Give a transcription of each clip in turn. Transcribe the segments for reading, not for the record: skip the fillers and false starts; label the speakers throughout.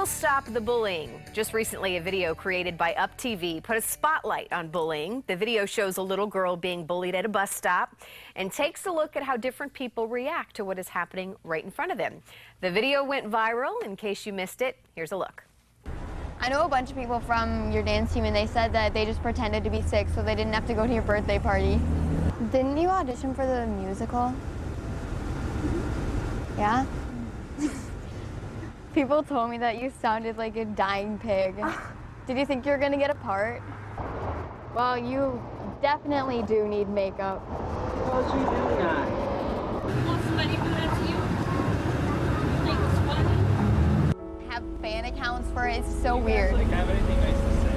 Speaker 1: will stop the bullying? Just recently, a video created by UpTV put a spotlight on bullying. The video shows a little girl being bullied at a bus stop and takes a look at how different people react to what is happening right in front of them. The video went viral. In case you missed it, here's a look.
Speaker 2: I know a bunch of people from your dance team, and they said that they just pretended to be sick so they didn't have to go to your birthday party. Didn't you audition for the musical? Yeah? People told me that you sounded like a dying pig. Did you think you were going to get a part? Well, you definitely do need makeup.
Speaker 3: How'd you do that?
Speaker 4: Want somebody to do that to you? You think it's funny?
Speaker 2: Have fan accounts for it. It's so weird.
Speaker 3: Like, have anything nice to say,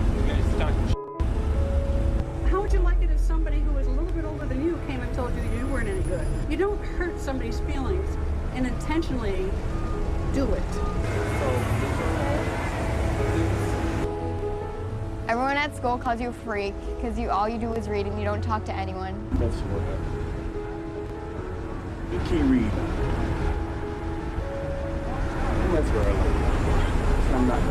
Speaker 3: or you guys talking shit?
Speaker 5: How would you like it if somebody who was a little bit older than you came and told you you weren't any good? You don't hurt somebody's feelings and intentionally do it.
Speaker 2: Everyone at school calls you a freak because all you do is read and you don't talk to anyone.
Speaker 3: That's what you can't read. That's where I like it. I'm not.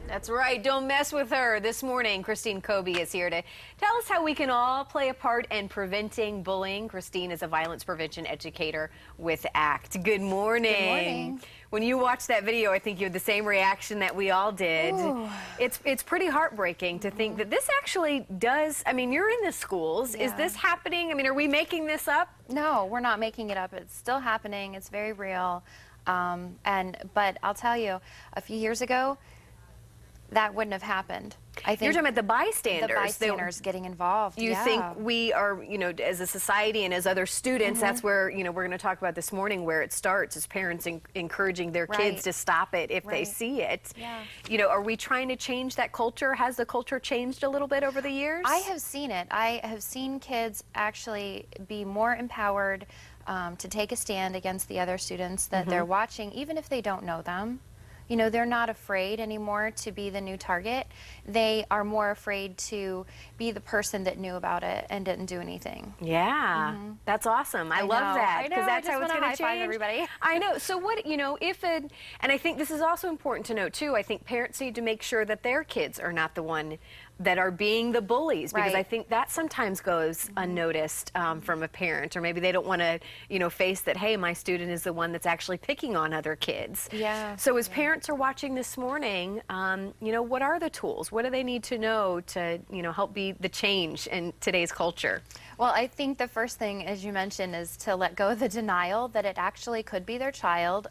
Speaker 1: That's right. Don't mess with her. This morning, Christine Kobe is here to tell us how we can all play a part in preventing bullying. Christine is a violence prevention educator with ACT. Good morning.
Speaker 2: Good morning.
Speaker 1: When you watched that video, I think you had the same reaction that we all did.
Speaker 2: Ooh.
Speaker 1: It's pretty heartbreaking to think that this actually does. I mean, you're in the schools.
Speaker 6: Yeah.
Speaker 1: Is this happening? I mean, are we making this up?
Speaker 6: No, we're not making it up. It's still happening. It's very real. But I'll tell you, a few years ago, that wouldn't have happened. I think
Speaker 1: You're talking about the bystanders.
Speaker 6: The bystanders getting involved.
Speaker 1: You think we are, as a society and as other students, that's where, we're going to talk about this morning where it starts, as parents encouraging their kids to stop it if they see it.
Speaker 6: Yeah.
Speaker 1: Are we trying to change that culture? Has the culture changed a little bit over the years?
Speaker 6: I have seen it. I have seen kids actually be more empowered to take a stand against the other students that they're watching, even if they don't know them. They're not afraid anymore to be the new target. They are more afraid to be the person that knew about it and didn't do anything.
Speaker 1: Yeah, that's awesome. I love that because that's how it's going to change.
Speaker 6: High five everybody.
Speaker 1: I know. So what, and I think this is also important to note too. I think parents need to make sure that their kids are not the one that are being the bullies, because I think that sometimes goes unnoticed from a parent, or maybe they don't want to, face that, hey, my student is the one that's actually picking on other kids.
Speaker 6: Yeah.
Speaker 1: So as parents are watching this morning, what are the tools? What do they need to know to, help be the change in today's culture?
Speaker 6: Well, I think the first thing, as you mentioned, is to let go of the denial that it actually could be their child.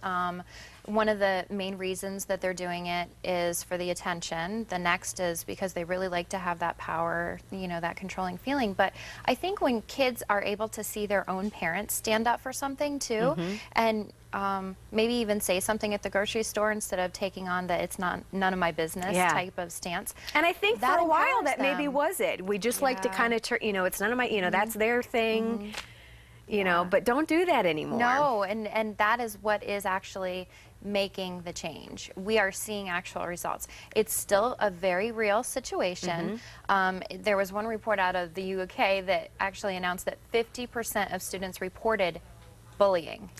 Speaker 6: One of the main reasons that they're doing it is for the attention. The next is because they really like to have that power, that controlling feeling. But I think when kids are able to see their own parents stand up for something too, and maybe even say something at the grocery store instead of taking on the it's none of my business type of stance.
Speaker 1: And I think for a while that maybe was it. We just like to kind of turn, it's none of my, that's their thing. But don't do that anymore.
Speaker 6: No, and that is what is actually making the change. We are seeing actual results. It's still a very real situation. There was one report out of the UK that actually announced that 50% of students reported bullying.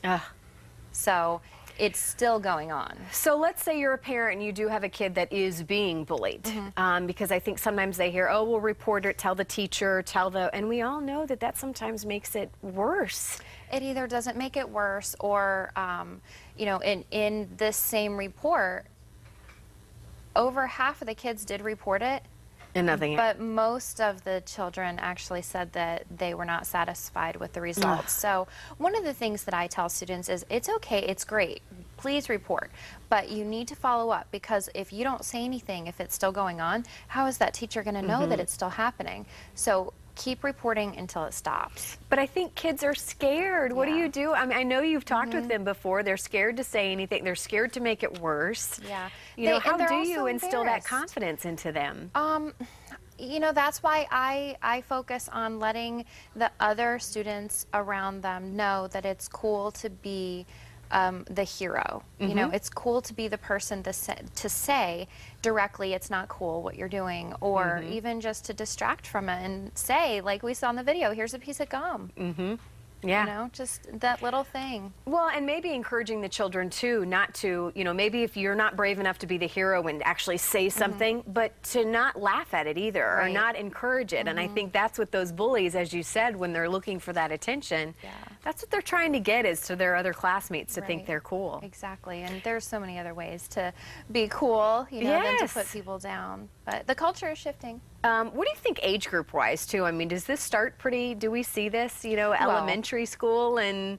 Speaker 6: So it's still going on. So
Speaker 1: let's say you're a parent and you do have a kid that is being bullied, because I think sometimes they hear, oh, we'll report it, tell the teacher, and we all know that that sometimes makes it worse.
Speaker 6: It either doesn't make it worse or, in this same report, over half of the kids did report it.
Speaker 1: And nothing.
Speaker 6: But most of the children actually said that they were not satisfied with the results. So one of the things that I tell students is, it's okay, it's great, please report, but you need to follow up, because if you don't say anything, if it's still going on, how is that teacher going to know that it's still happening? So keep reporting until it stops.
Speaker 1: But I think kids are scared. What do you do? I mean, I know you've talked with them before. They're scared to say anything. They're scared to make it worse.
Speaker 6: Yeah.
Speaker 1: How do you instill that confidence into them?
Speaker 6: That's why I focus on letting the other students around them know that it's cool to be the hero. It's cool to be the person to say directly it's not cool what you're doing, or even just to distract from it and say, like we saw in the video, here's a piece of gum.
Speaker 1: Yeah.
Speaker 6: You know, just that little thing.
Speaker 1: Well, and maybe encouraging the children too, not to, you know, maybe if you're not brave enough to be the hero and actually say something, but to not laugh at it either, or
Speaker 6: Right.
Speaker 1: not encourage it. And I think that's what those bullies, as you said, when they're looking for that attention, that's what they're trying to get, is to their other classmates to think
Speaker 6: Right.
Speaker 1: they're cool.
Speaker 6: Exactly, and there's so many other ways to be cool, you know, than to put
Speaker 1: Yes.
Speaker 6: people down. But the culture is shifting.
Speaker 1: What do you think age group wise too? I mean, does this start pretty, do we see this, you know, elementary school and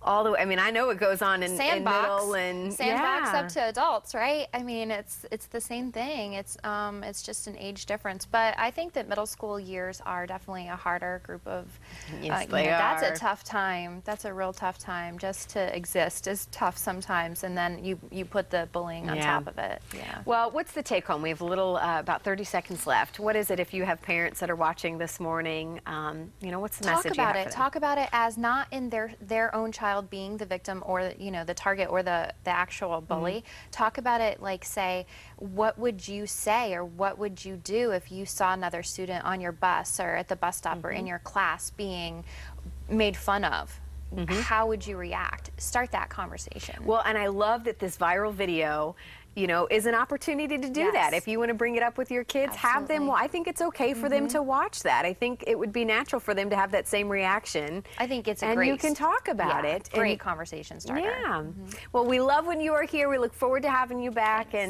Speaker 1: all the way, I mean, I know it goes on in middle and
Speaker 6: sandbox
Speaker 1: yeah.
Speaker 6: up to adults, right? I mean, it's the same thing. It's just an age difference. But I think that middle school years are definitely a harder group of.
Speaker 1: Yes,
Speaker 6: you
Speaker 1: they
Speaker 6: know, that's
Speaker 1: are.
Speaker 6: a tough time. That's a real tough time. Just to exist is tough sometimes, and then you put the bullying on
Speaker 1: Yeah.
Speaker 6: top of it. Yeah.
Speaker 1: Well, what's the take home? We have a little, about 30 seconds left. What is it if you have parents that are watching this morning? You know, what's the
Speaker 6: Talk
Speaker 1: message you
Speaker 6: about
Speaker 1: have
Speaker 6: it.
Speaker 1: for them?
Speaker 6: Talk about it as not in their own child being the victim or, you know, the target or the actual bully. Talk about it like, say, what would you say or what would you do if you saw another student on your bus or at the bus stop or in your class being made fun of? How would you react? Start that conversation.
Speaker 1: Well, and I love that this viral video, you know, is an opportunity to do that.
Speaker 6: Yes.
Speaker 1: If you want to bring it up with your kids, have them.
Speaker 6: Absolutely.
Speaker 1: I think it's okay for them to watch that. I think it would be natural for them to have that same reaction.
Speaker 6: I think it's a
Speaker 1: and
Speaker 6: great.
Speaker 1: you can talk about
Speaker 6: yeah,
Speaker 1: it.
Speaker 6: Great
Speaker 1: And,
Speaker 6: conversation starter.
Speaker 1: yeah. Well, we love when you are here. We look forward to having you back. And